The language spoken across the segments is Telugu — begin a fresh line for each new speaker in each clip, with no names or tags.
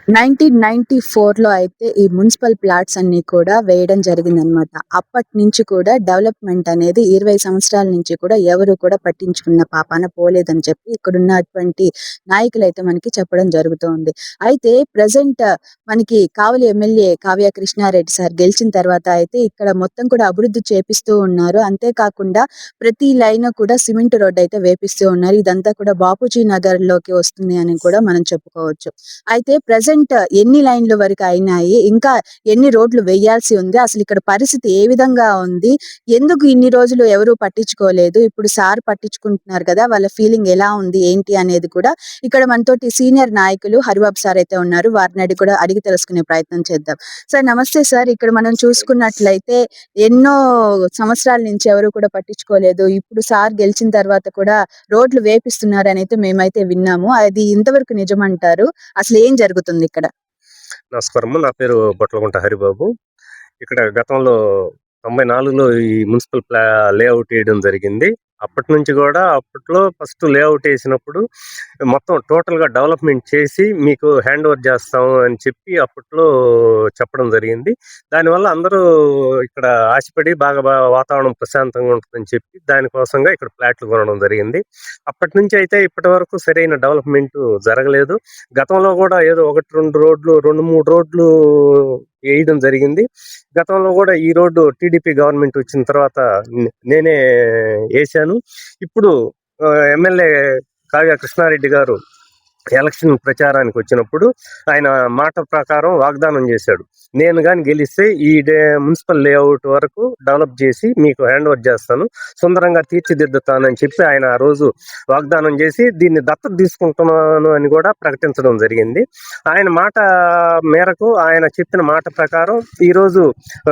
1994లో అయితే ఈ మున్సిపల్ ప్లాట్స్ అన్నీ కూడా వేయడం జరిగిందనమాట. అప్పటినుంచి కూడా డెవలప్‌మెంట్ అనేది 20 సంవత్సరాల నుంచి కూడా ఎవరు కూడా పట్టించుకున్న పాపాన పోలేదని చెప్పి ఇక్కడున్నటువంటి నాయకులైతే మనకి చెప్పడం జరుగుతూ ఉంది. అయితే ప్రెజెంట్ మనకి కావలి ఎమ్మెల్యే కావ్య కృష్ణారెడ్డి సార్ గెలిచిన తర్వాత అయితే ఇక్కడ మొత్తం కూడా అభివృద్ధి చేపిస్తూ ఉన్నారు. అంతేకాకుండా ప్రతి లైను కూడా సిమెంట్ రోడ్డయితే వేపిస్తూ ఉన్నారు. ఇదంతా కూడా బాపూజీ నగర్‌లోకి వస్తుంది అని కూడా మనం చెప్పుకోవచ్చు. అయితే ప్రెజెంట్ ఎన్ని లైన్‌ల వరకు అయినాయి? ఇంకా ఎన్ని రోడ్లు వేయాల్సి ఉంది? అసలిక్కడ పరిస్థితి ఏ విధంగా ఉంది? ఎందుకు ఇన్ని రోజులు ఎవరు పట్టించుకోలేదు? ఇప్పుడు సార్ పట్టించుకుంటున్నారు కదా! వాళ్ళ ఫీలింగ్ ఎలా ఉంది? ఏంటి అనేది కూడా ఇక్కడ మనతోటి సీనియర్ నాయకులు హరిబాబు సార్ అయితే ఉన్నారు. వారిని కూడా అడిగి తెలుసుకునే ప్రయత్నం చేద్దాం. సార్ నమస్తే సార్. ఇక్కడ మనం చూసుకున్నట్లయితే ఎన్నో సంవత్సరాల నుంచి ఎవరు కూడా పట్టించుకోలేదు. ఇప్పుడు సార్ గెలిచిన తర్వాత కూడా రోడ్లు వేపిస్తున్నారనైతే మేమైతే విన్నాము. అది ఎంతవరకు నిజమంటారు? అసలేం జరుగుతుందిక్కడ?
నమస్కారము. నా పేరు బొట్లగుంట హరిబాబు. ఇక్కడ గతంలో 94లో ఈ మున్సిపల్ లేఅవుట్ వేయడం జరిగింది. అప్పటి నుంచి కూడా అప్పట్లో ఫస్ట్ లేఅవుట్ వేసినప్పుడు మొత్తం టోటల్‌గా డెవలప్‌మెంట్ చేసి మీకు హ్యాండ్ ఓవర్ చేస్తాము అని చెప్పి అప్పట్లో చెప్పడం జరిగింది. దానివల్ల అందరూ ఇక్కడ ఆశపడి బాగా వాతావరణం ప్రశాంతంగా ఉంటుందని చెప్పి దానికోసంగా ఇక్కడ ఫ్లాట్లు కొనడం జరిగింది. అప్పటి నుంచి అయితే ఇప్పటి వరకు సరైన డెవలప్‌మెంట్ జరగలేదు. గతంలో కూడా ఏదో 1, 2 రోడ్లు 2, 3 రోడ్లు వేయడం జరిగింది. గతంలో కూడా ఈ రోడ్డు టీడీపీ గవర్నమెంట్ వచ్చిన తర్వాత నేనే వేశాను. ఇప్పుడు ఎమ్మెల్యే కావ్య కృష్ణారెడ్డి గారు ఎలక్షన్ ప్రచారానికి వచ్చినప్పుడు ఆయన మాట ప్రకారం వాగ్దానం చేశాడు. నేను కానీ గెలిస్తే ఈ మున్సిపల్ లేఅవుట్ వరకు డెవలప్ చేసి మీకు హ్యాండ్ ఓవర్ చేస్తాను, సుందరంగా తీర్చిదిద్దుతానని చెప్పి ఆయన ఆ రోజు వాగ్దానం చేసి దీన్ని దత్తత తీసుకుంటున్నాను అని కూడా ప్రకటించడం జరిగింది. ఆయన మాట మేరకు ఆయన చెప్పిన మాట ప్రకారం ఈరోజు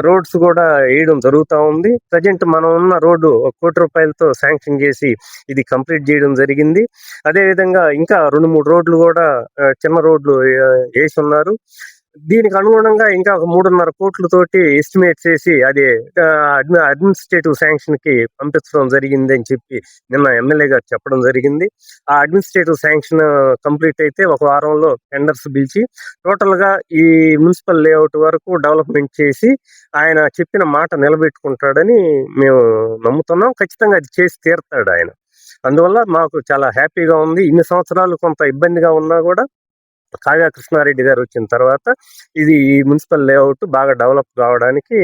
రోడ్స్ కూడా వేయడం జరుగుతూ ఉంది. ప్రజెంట్ మనం ఉన్న రోడ్డు ₹1,00,00,000 శాంక్షన్ చేసి ఇది కంప్లీట్ చేయడం జరిగింది. అదేవిధంగా ఇంకా 2, 3 రోడ్లు కూడా చిన్న రోడ్లు వేసి ఉన్నారు. దీనికి అనుగుణంగా ఇంకా ఒక 3.5 కోట్లతోటి ఎస్టిమేట్ చేసి అది అడ్మినిస్ట్రేటివ్ శాంక్షన్ కి పంపించడం జరిగింది అని చెప్పి నిన్న ఎమ్మెల్యే గారు చెప్పడం జరిగింది. ఆ అడ్మినిస్ట్రేటివ్ శాంక్షన్ కంప్లీట్ అయితే ఒక వారంలో టెండర్స్ పిలిచి టోటల్ గా ఈ మున్సిపల్ లేఅవుట్ వరకు డెవలప్మెంట్ చేసి ఆయన చెప్పిన మాట నిలబెట్టుకుంటాడని మేము నమ్ముతున్నాం. ఖచ్చితంగా అది చేసి తీరుతాడు ఆయన. అందువల్ల మాకు చాలా హ్యాపీగా ఉంది. ఇన్ని సంవత్సరాలు కొంత ఇబ్బందిగా ఉన్నా కూడా కావ్య కృష్ణారెడ్డి గారు వచ్చిన తర్వాత ఇది ఈ మున్సిపల్ లేఅవుట్ బాగా డెవలప్ కావడానికి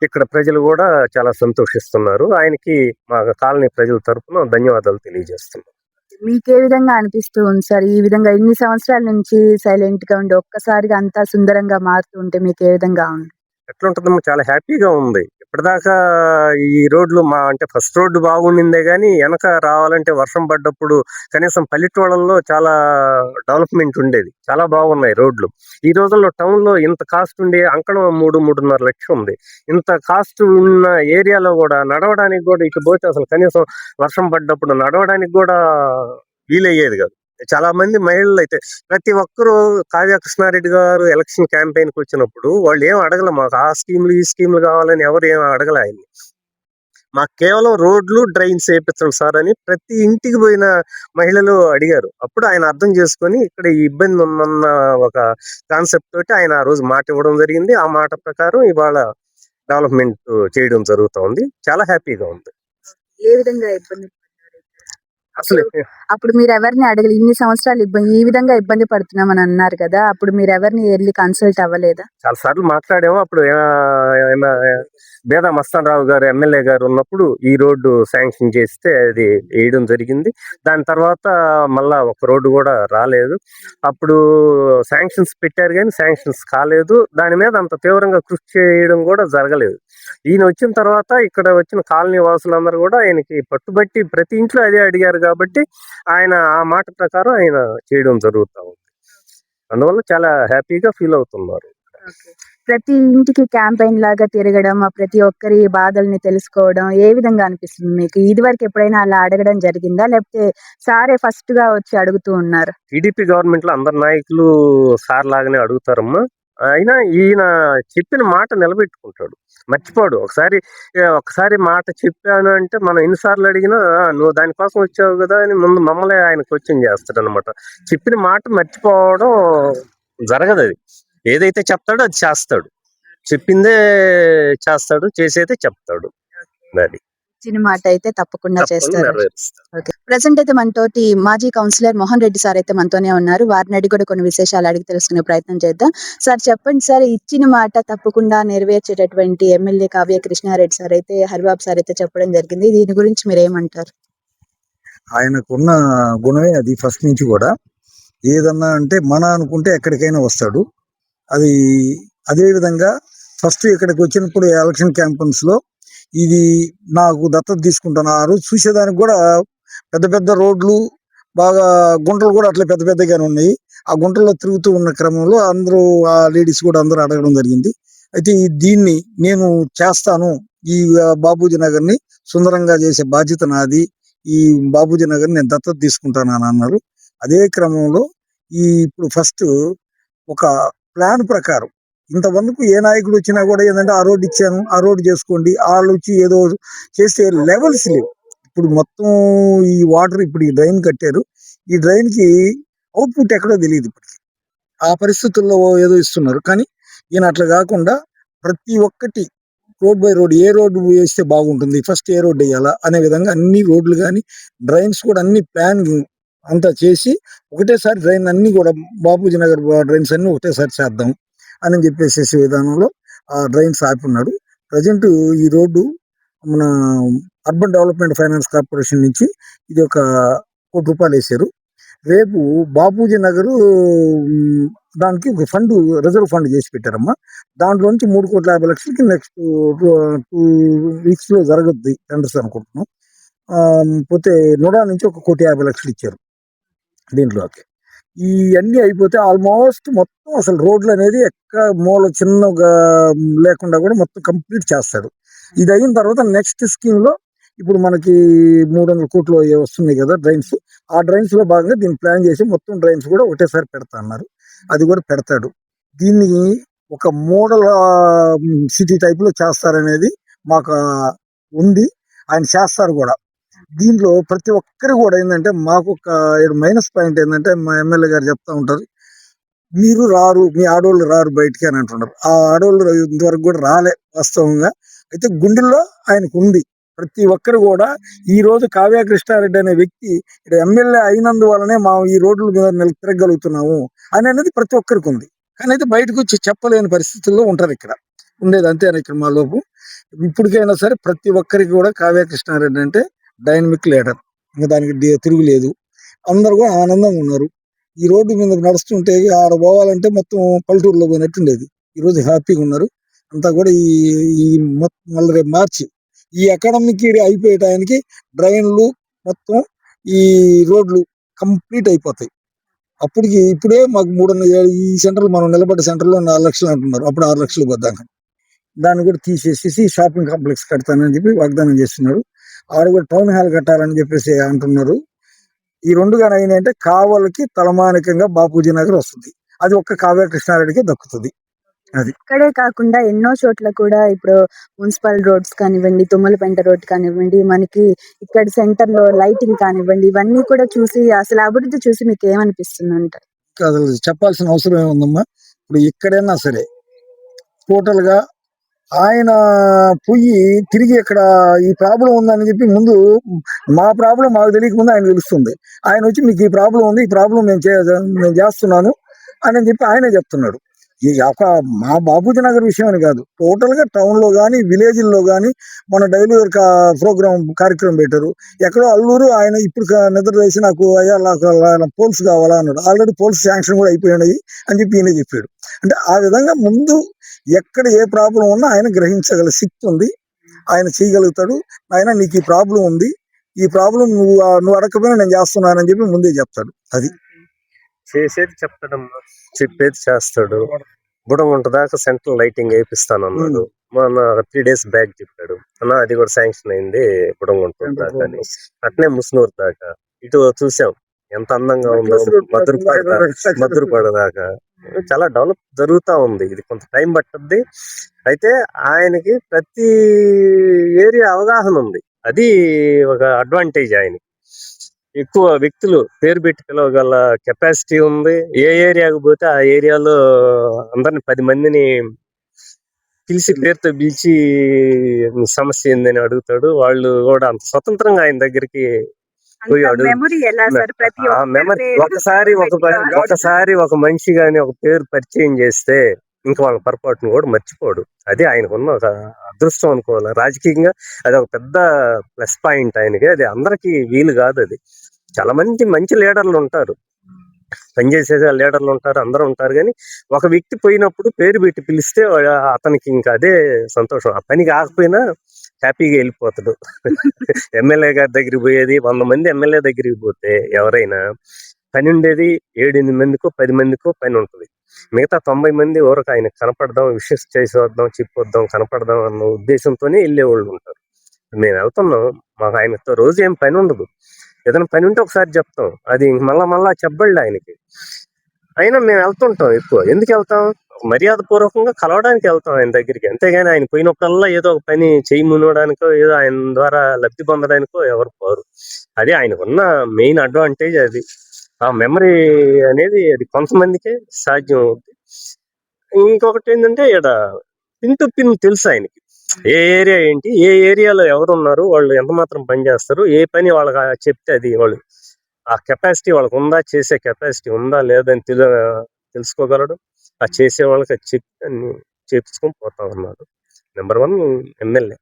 ఇక్కడ ప్రజలు కూడా చాలా సంతోషిస్తున్నారు. ఆయనకి మా కాలనీ ప్రజల తరఫున ధన్యవాదాలు తెలియజేస్తున్నాం.
మీకే విధంగా అనిపిస్తూ ఉంది సార్? ఈ విధంగా ఇన్ని సంవత్సరాల నుంచి సైలెంట్‌గా ఉండి ఒక్కసారిగా అంతా సుందరంగా మారుతూ ఉంటే మీకే విధంగా ఉంది?
ఎట్లుంటుందమ్మా, చాలా హ్యాపీగా ఉంది. ఇప్పటిదాకా ఈ రోడ్లు అంటే ఫస్ట్ రోడ్డు బాగుండిందే గానీ వెనక రావాలంటే వర్షం పడ్డప్పుడు కనీసం పల్లెటూళ్ళల్లో చాలా డెవలప్మెంట్ ఉండేది. చాలా బాగున్నాయి రోడ్లు. ఈ రోజుల్లో టౌన్లో ఇంత కాస్ట్ ఉండి అంకణం 3.5 లక్షలు ఉంది. ఇంత కాస్ట్ ఉన్న ఏరియాలో కూడా నడవడానికి కూడా ఇటు పోతే అసలు కనీసం వర్షం పడ్డప్పుడు నడవడానికి కూడా వీలయ్యేది కాదు. చాలా మంది మహిళలు అయితే ప్రతి ఒక్కరూ కావ్య కృష్ణారెడ్డి గారు ఎలక్షన్ క్యాంపెయిన్ కి వచ్చినప్పుడు వాళ్ళు ఏం అడగల, మాకు ఆ స్కీములు ఈ స్కీములు కావాలని ఎవరు ఏం అడగల ఆయన్ని. మాకు కేవలం రోడ్లు డ్రైన్స్ వేయించండి సార్ అని ప్రతి ఇంటికి పోయిన మహిళలు అడిగారు. అప్పుడు ఆయన అర్థం చేసుకొని ఇక్కడ ఈ ఇబ్బంది ఉందన్న ఒక కాన్సెప్ట్ తోటి ఆయన ఆ రోజు మాట ఇవ్వడం జరిగింది. ఆ మాట ప్రకారం ఇవాళ డెవలప్మెంట్ చేయడం జరుగుతోంది. చాలా హ్యాపీగా ఉంది.
ఏ విధంగా ఇబ్బంది పడ్డారు?
అసలు
అప్పుడు మీరెవరిని అడగలే? ఇన్ని సంవత్సరాలు ఈ విధంగా ఇబ్బంది పడుతున్నామని అన్నారు కదా! అప్పుడు మీరెవరిని ఎళ్లి కన్సల్ట్ అవ్వలేదా?
చాలా సార్లు మాట్లాడాము. అప్పుడు బేదా మస్తానరావు గారు ఎమ్మెల్యే గారు ఉన్నప్పుడు ఈ రోడ్డు శాంక్షన్ చేస్తే అది వేయడం జరిగింది. దాని తర్వాత మళ్ళా ఒక రోడ్డు కూడా రాలేదు. అప్పుడు శాంక్షన్స్ పెట్టారు కానీ శాంక్షన్స్ కాలేదు. దాని మీద అంత తీవ్రంగా కృషి చేయడం కూడా జరగలేదు. ఈయన వచ్చిన తర్వాత ఇక్కడ వచ్చిన కాలనీ వాసులందరూ కూడా ఆయనకి పట్టుబట్టి ప్రతి ఇంట్లో అదే అడిగారు కాబట్టి ఆయన ఆ మాట ప్రకారం ఆయన చేయడం జరుగుతూ ఉంది. అందువల్ల చాలా హ్యాపీగా ఫీల్ అవుతున్నారు.
ప్రతి ఇంటికి క్యాంపెయిన్ లాగా తిరగడం, ప్రతి ఒక్కరి బాధల్ని తెలుసుకోవడం ఏ విధంగా అనిపిస్తుంది మీకు? ఇదివరకు ఎప్పుడైనా అలా అడగడం జరిగిందా? లేకపోతే సారే ఫస్ట్‌గా వచ్చి అడుగుతూ ఉన్నారా?
టీడీపీ గవర్నమెంట్ లో అందరు నాయకులు సార్ లాగానే అడుగుతారమ్మా. అయినా ఈయన చెప్పిన మాట నిలబెట్టుకుంటాడు, మర్చిపోడు. ఒకసారి మాట చెప్పాను అంటే మనం ఎన్నిసార్లు అడిగినా నువ్వు దానికోసం వచ్చావు కదా అని ముందు మమ్మల్ని ఆయన క్వశ్చన్ చేస్తాడు అనమాట. చెప్పిన మాట మర్చిపోవడం జరగదు అది. ఏదైతే చెప్తాడో అది చేస్తాడు. చెప్పిందే చేస్తాడు, చేసేదే చెప్తాడు. అది
ఇచ్చిన మాట అయితే తప్పకుండా
తప్పకుండా
చేస్తారు.
నెరవేరుస్తాడు.
ఓకే. ప్రెజెంట్ అయితే మనతోటి మాజీ కౌన్సిలర్ మోహన్ రెడ్డి సార్ అయితే మనతోనే ఉన్నారు. వారిని అడిగి కూడా కొన్ని విశేషాలు అడిగి తెలుసుకునే ప్రయత్నం చేద్దాం. సార్ చెప్పండి సార్, ఇచ్చిన మాట తప్పకుండా నెరవేర్చేటటువంటి ఎమ్మెల్యే కావ్య కృష్ణారెడ్డి సార్ అయితే హరిబాబు సార్ అయితే చెప్పడం జరిగింది. దీని గురించి మీరేమంటారు?
ఆయనకున్న గుణమే అది ఫస్ట్ నుంచి కూడా. ఏదన్నా అంటే మన అనుకుంటే ఎక్కడికైనా వస్తాడు. అది అదే విధంగా ఫస్ట్ ఇక్కడికి వచ్చినప్పుడు ఎలక్షన్ క్యాంపెయిన్స్ లో ఇది నాకు దత్తత తీసుకుంటాను. ఆ రోజు చూసేదానికి కూడా పెద్ద పెద్ద రోడ్లు, బాగా గుంటలు కూడా అట్లా పెద్ద పెద్దగానే ఉన్నాయి. ఆ గుంటల్లో తిరుగుతూ ఉన్న క్రమంలో అందరూ ఆ లేడీస్ కూడా అందరూ అడగడం జరిగింది. అయితే దీన్ని నేను చేస్తాను, ఈ బాబూజీ నగర్ ని సుందరంగా చేసే బాధ్యత నాది, ఈ బాబూజీ నగర్ నేను దత్తత తీసుకుంటాను అని అన్నారు. అదే క్రమంలో ఇప్పుడు ఫస్ట్ ఒక ప్లాన్ ప్రకారం ఇంతమందికి ఏ నాయకుడు వచ్చినా కూడా ఏంటంటే ఆ రోడ్డు ఇచ్చాను, ఆ రోడ్డు చేసుకోండి, వాళ్ళు వచ్చి ఏదో చేస్తే లెవెల్స్ లేవు. ఇప్పుడు మొత్తం ఈ వాటర్ ఇప్పుడు ఈ డ్రైన్ కట్టారు. ఈ డ్రైన్ కి అవుట్పుట్ ఎక్కడో తెలియదు ఇప్పటికి. ఆ పరిస్థితుల్లో ఏదో ఇస్తున్నారు. కానీ ఈయన అట్లా కాకుండా ప్రతి ఒక్కటి road by road A road వేస్తే బాగుంటుంది, ఫస్ట్ ఏ రోడ్డు వేయాలా అనే విధంగా అన్ని రోడ్లు కానీ డ్రైన్స్ కూడా అన్ని ప్లాన్ అంతా చేసి ఒకటేసారి డ్రైన్ అన్ని కూడా బాపూజీ నగర్ డ్రైన్స్ అన్ని ఒకటేసారి చేద్దాం అని చెప్పేసేసి విధానంలో ఆ డ్రైన్స్ ఆపున్నాడు. ప్రజెంట్ ఈ రోడ్డు మన అర్బన్ డెవలప్మెంట్ ఫైనాన్స్ కార్పొరేషన్ నుంచి ఇది ఒక ₹1,00,00,000 వేశారు. రేపు బాపూజీ నగర్ దానికి ఒక ఫండ్, రిజర్వ్ ఫండ్ చేసి పెట్టారమ్మా. దాంట్లో నుంచి 3,50,00,000కి నెక్స్ట్ 2 weeks లో జరగద్ది టెండర్స్ అనుకుంటున్నాం. పోతే నుడా నుంచి ఒక 1,50,00,000 ఇచ్చారు దీంట్లోకి. ఇవన్నీ అయిపోతే ఆల్మోస్ట్ మొత్తం అసలు రోడ్లు అనేది ఎక్కడ మూల చిన్నగా లేకుండా కూడా మొత్తం కంప్లీట్ చేస్తాడు. ఇది అయిన తర్వాత నెక్స్ట్ స్కీమ్ లో ఇప్పుడు మనకి 300 కోట్లు వస్తున్నాయి కదా డ్రైన్స్. ఆ డ్రైన్స్ లో భాగంగా దీన్ని ప్లాన్ చేసి మొత్తం డ్రైన్స్ కూడా ఒకటేసారి పెడతా అన్నారు. అది కూడా పెడతాడు. దీన్ని ఒక మోడల్ సిటీ టైప్ లో చేస్తారనేది మాకు ఉంది. ఆయన చేస్తారు కూడా. దీంట్లో ప్రతి ఒక్కరు కూడా ఏంటంటే మాకు ఒక మైనస్ పాయింట్ ఏంటంటే మా ఎమ్మెల్యే గారు చెప్తా ఉంటారు, మీరు రారు, మీ ఆడోళ్ళు రారు బయటికి అని అంటున్నారు. ఆ ఆడోళ్ళు ఇంతవరకు కూడా రాలే వాస్తవంగా. అయితే గుండెల్లో ఆయనకు ఉంది. ప్రతి ఒక్కరు కూడా ఈ రోజు కావ్య కృష్ణారెడ్డి అనే వ్యక్తి ఇక్కడ ఎమ్మెల్యే అయినందువలనే మా ఈ రోడ్ల మీద తిరగలుగుతున్నాము అని అనేది ప్రతి ఒక్కరికి ఉంది. కానీ అయితే బయటకు వచ్చి చెప్పలేని పరిస్థితుల్లో ఉంటారు ఇక్కడ ఉండేది. అంతేనా ఇక్కడ మా లోపు. ఇప్పటికైనా సరే ప్రతి ఒక్కరికి కూడా కావ్య కృష్ణారెడ్డి అంటే డైనమిక్ లీడర్, ఇంకా దానికి తిరుగులేదు. అందరు కూడా ఆనందంగా ఉన్నారు. ఈ రోడ్డు మీద నడుస్తుంటే ఆడ పోవాలంటే మొత్తం పల్లెటూరులో పోయినట్టు ఉండేది. ఈ రోజు హ్యాపీగా ఉన్నారు అంతా కూడా. ఈ మళ్ళీ రేపు మార్చి ఈ అకాడమిక్ ఇయర్ అయిపోయే టైంకి డ్రైన్లు మొత్తం ఈ రోడ్లు కంప్లీట్ అయిపోతాయి. అప్పటికి ఇప్పుడే మాకు 300 ఈ సెంటర్ మనం నిలబడ్డ సెంటర్లో 4 లక్షలు అంటున్నారు, అప్పుడు 6 లక్షలు వద్దాక. దాన్ని కూడా తీసేసేసి షాపింగ్ కాంప్లెక్స్ కడతానని చెప్పి వాగ్దానం చేస్తున్నారు. ఆడ కూడా టౌన్ హాల్ కట్టాలని చెప్పేసి అంటున్నారు. ఈ 2 గాని అయినాయంటే కావలికి తలమానికంగా బాపూజీ నగర్ వస్తుంది. అది ఒక్క కావ్య కృష్ణారెడ్డికి దక్కుతుంది. అది
ఇక్కడే కాకుండా ఎన్నో చోట్ల కూడా ఇప్పుడు మున్సిపల్ రోడ్స్ కానివ్వండి, తుమ్మలపెంట రోడ్ కానివ్వండి, మనకి ఇక్కడ సెంటర్ లో లైటింగ్ కానివ్వండి, ఇవన్నీ కూడా చూసి అసలు అభివృద్ధి చూసి మీకు ఏమనిపిస్తుంది?
అసలు చెప్పాల్సిన అవసరం ఏముందమ్మా. ఇప్పుడు ఎక్కడైనా సరే టోటల్ గా ఆయన పోయి తిరిగి ఇక్కడ ఈ ప్రాబ్లం ఉందని చెప్పి ముందు మా ప్రాబ్లం మాకు తెలియక ముందు ఆయన తెలుస్తుంది. ఆయన వచ్చి మీకు ఈ ప్రాబ్లం ఉంది, ఈ ప్రాబ్లం నేను చేస్తున్నాను అని చెప్పి ఆయనే చెప్తున్నాడు. ఈ ఒక మా బాపూజీ నగర్ విషయం అని కాదు, టోటల్ గా టౌన్ లో కానీ విలేజ్ల్లో కానీ మన డైలీ ప్రోగ్రామ్ కార్యక్రమం పెట్టారు. ఎక్కడో అల్లూరు ఆయన ఇప్పుడు నిద్ర చేసి నాకు అయ్యా పోల్స్ కావాలా అన్నాడు. ఆల్రెడీ పోల్స్ శాంక్షన్ కూడా అయిపోయినాయి అని చెప్పి ఈయన చెప్పాడు. అంటే ఆ విధంగా ముందు ఎక్కడ ఏ ప్రాబ్లం ఉన్నా ఆయన గ్రహించగల శక్తి ఉంది. ఆయన చేయగలుగుతాడు. ఆయన నీకు ఈ ప్రాబ్లం ఉంది, ఈ ప్రాబ్లం నువ్వు అడగకపోయినా నేను చేస్తున్నానని చెప్పి ముందే చెప్తాడు. అది
చేసేది చెప్తాడమ్మా, చెప్పేది చేస్తాడు. బుడగుంట దాకా సెంట్రల్ లైటింగ్ వేపిస్తాను అన్నాడు. మొన్న 3 days బ్యాక్ చెప్పాడు, అన్న అది కూడా శాంక్షన్ అయింది బుడగుంట దాకా అని. అట్నే ముస్నూరు దాకా ఇటు చూసాం ఎంత అందంగా ఉందో. మధురపాడ దాకా చాలా డెవలప్ జరుగుతా ఉంది. ఇది కొంత టైం పట్టుద్ది. అయితే ఆయనకి ప్రతి ఏరియా అవగాహన ఉంది. అది ఒక అడ్వాంటేజ్ ఆయనకి. ఎక్కువ వ్యక్తులు పేరు పెట్టి పిలవగల కెపాసిటీ ఉంది. ఏ ఏరియాకి పోతే ఆ ఏరియాలో అందరిని 10 మందిని పిలిచి పేరుతో పిలిచి "నీ సమస్య ఏందని అడుగుతాడు. వాళ్ళు కూడా అంత స్వతంత్రంగా ఆయన దగ్గరికి పోయి
అంత
అడుగు
మెమరీ ఎలా సార్? ప్రతి
ఆ
ఒక్కరి
మెమరీ
పేరు
ఒకసారి ఒక మనిషి గాని ఒక పేరు పరిచయం చేస్తే ఇంక వాళ్ళ పొరపాటును కూడా మర్చిపోడు. అదే ఆయనకున్న ఒక అదృష్టం అనుకోవాలి. రాజకీయంగా అది ఒక పెద్ద ప్లస్ పాయింట్ ఆయనకి. అది అందరికీ వీలు కాదు అది. చాలా మంది మంచి లీడర్లు ఉంటారు. పనిచేసే లీడర్లు ఉంటారు, అందరూ ఉంటారు. కానీ ఒక వ్యక్తి పోయినప్పుడు పేరు పెట్టి పిలిస్తే అతనికి ఇంకా అదే సంతోషం. ఆ పని కాకపోయినా హ్యాపీగా వెళ్ళిపోతాడు. ఎమ్మెల్యే గారి దగ్గరికి పోయేది 100 మంది ఎమ్మెల్యే దగ్గరికి పోతే ఎవరైనా పని ఉండేది 7-8 మందికో 10 మందికో పని ఉంటుంది. మిగతా 90 మంది ఊరకు ఆయన కనపడదాం, విషెస్ చేసి వద్దాం, చెప్పొద్దాం, కనపడదాం అన్న ఉద్దేశంతోనే వెళ్ళేవాళ్ళు ఉంటారు. మేము వెళ్తున్నాం, మాకు ఆయనతో రోజు ఏం పని ఉండదు. ఏదైనా పని ఉంటే ఒకసారి చెప్తాం, అది మళ్ళా చెప్పబడలే ఆయనకి. అయినా మేము వెళ్తుంటాం ఎక్కువ. ఎందుకు వెళ్తాం? మర్యాద పూర్వకంగా కలవడానికి వెళ్తాం ఆయన దగ్గరికి. అంతేగాని ఆయన పోయినప్పుడల్లా ఏదో ఒక పని చేయమనడానికో ఏదో ఆయన ద్వారా లబ్ధి పొందడానికో ఎవరు పోరు. అది ఆయనకున్న మెయిన్ అడ్వాంటేజ్ అది. ఆ మెమరీ అనేది అది కొంతమందికే సాధ్యం అవుద్ది. ఇంకొకటి ఏంటంటే ఈడ పిన్ టు పిన్ తెలుసు ఆయనకి. ఏ ఏరియా ఏంటి, ఏ ఏరియాలో ఎవరున్నారు, వాళ్ళు ఎంత మాత్రం పని చేస్తారు, ఏ పని వాళ్ళకి చెప్తే అది వాళ్ళు ఆ కెపాసిటీ వాళ్ళకు ఉందా, చేసే కెపాసిటీ ఉందా లేదని తెలుసుకోగలడు. ఆ చేసే వాళ్ళకి అది చెప్పి అన్ని చేపించుకొని పోతా ఉన్నాడు. Number 1 MLA.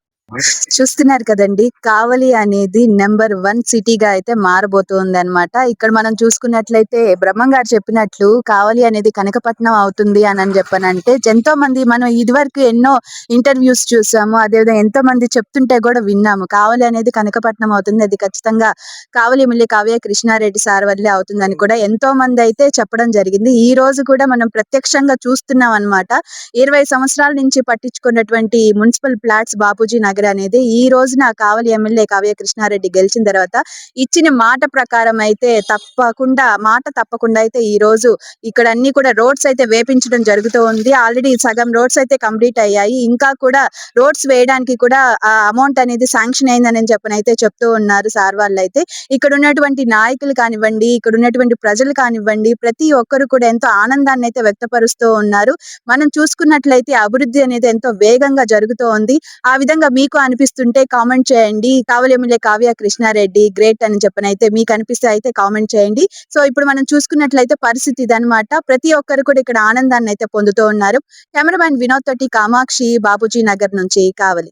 చూస్తున్నారు కదండి. కావలి అనేది నంబర్ 1 సిటీగా అయితే మారబోతుంది అనమాట. ఇక్కడ మనం చూసుకున్నట్లయితే బ్రహ్మం గారు చెప్పినట్లు కావలి అనేది కనకపట్నం అవుతుంది అని చెప్పనంటే ఎంతో మంది మనం ఇదివరకు ఎన్నో ఇంటర్వ్యూస్ చూసాము. అదేవిధంగా ఎంతో మంది చెప్తుంటే కూడా విన్నాము. కావలి అనేది కనకపట్నం అవుతుంది. అది ఖచ్చితంగా కావలి ఎమ్మెల్యే కావ్య కృష్ణారెడ్డి సార్ వల్లే అవుతుందని కూడా ఎంతో మంది అయితే చెప్పడం జరిగింది. ఈ రోజు కూడా మనం ప్రత్యక్షంగా చూస్తున్నాం అన్నమాట. 20 సంవత్సరాల నుంచి పట్టించుకున్నటువంటి మున్సిపల్ ప్లాట్స్ బాపూజీ నగర్ అనేది ఈ రోజున కావలి ఎమ్మెల్యే కావ్య కృష్ణారెడ్డి గెలిచిన తర్వాత ఇచ్చిన మాట ప్రకారం అయితే తప్పకుండా అయితే ఈ రోజు ఇక్కడ అన్ని కూడా రోడ్స్ అయితే వేపించడం జరుగుతూ ఉంది. ఆల్రెడీ సగం రోడ్స్ అయితే కంప్లీట్ అయ్యాయి. ఇంకా కూడా రోడ్స్ వేయడానికి కూడా ఆ అమౌంట్ అనేది శాంక్షన్ అయిందని చెప్పనైతే చెప్తూ ఉన్నారు సార్ వాళ్ళైతే. ఇక్కడ ఉన్నటువంటి నాయకులు కానివ్వండి, ఇక్కడ ఉన్నటువంటి ప్రజలు కానివ్వండి, ప్రతి ఒక్కరు కూడా ఎంతో ఆనందాన్ని అయితే వ్యక్తపరుస్తూ ఉన్నారు. మనం చూసుకున్నట్లయితే అభివృద్ధి అనేది ఎంతో వేగంగా జరుగుతూ ఉంది. ఆ విధంగా మీకు అనిపిస్తుంటే కామెంట్ చేయండి. కావలి ఎమ్మెల్యే కావ్య కృష్ణారెడ్డి గ్రేట్ అని చెప్పనైతే మీకు అనిపిస్తే అయితే కామెంట్ చేయండి. సో ఇప్పుడు మనం చూసుకున్నట్లయితే పరిస్థితి ఇదన్నమాట. ప్రతి ఒక్కరు కూడా ఇక్కడ ఆనందాన్ని అయితే పొందుతూ ఉన్నారు. కెమెరామ్యాన్ వినోద్ తోటి కామాక్షి, బాపూజీ నగర్ నుంచి కావలి.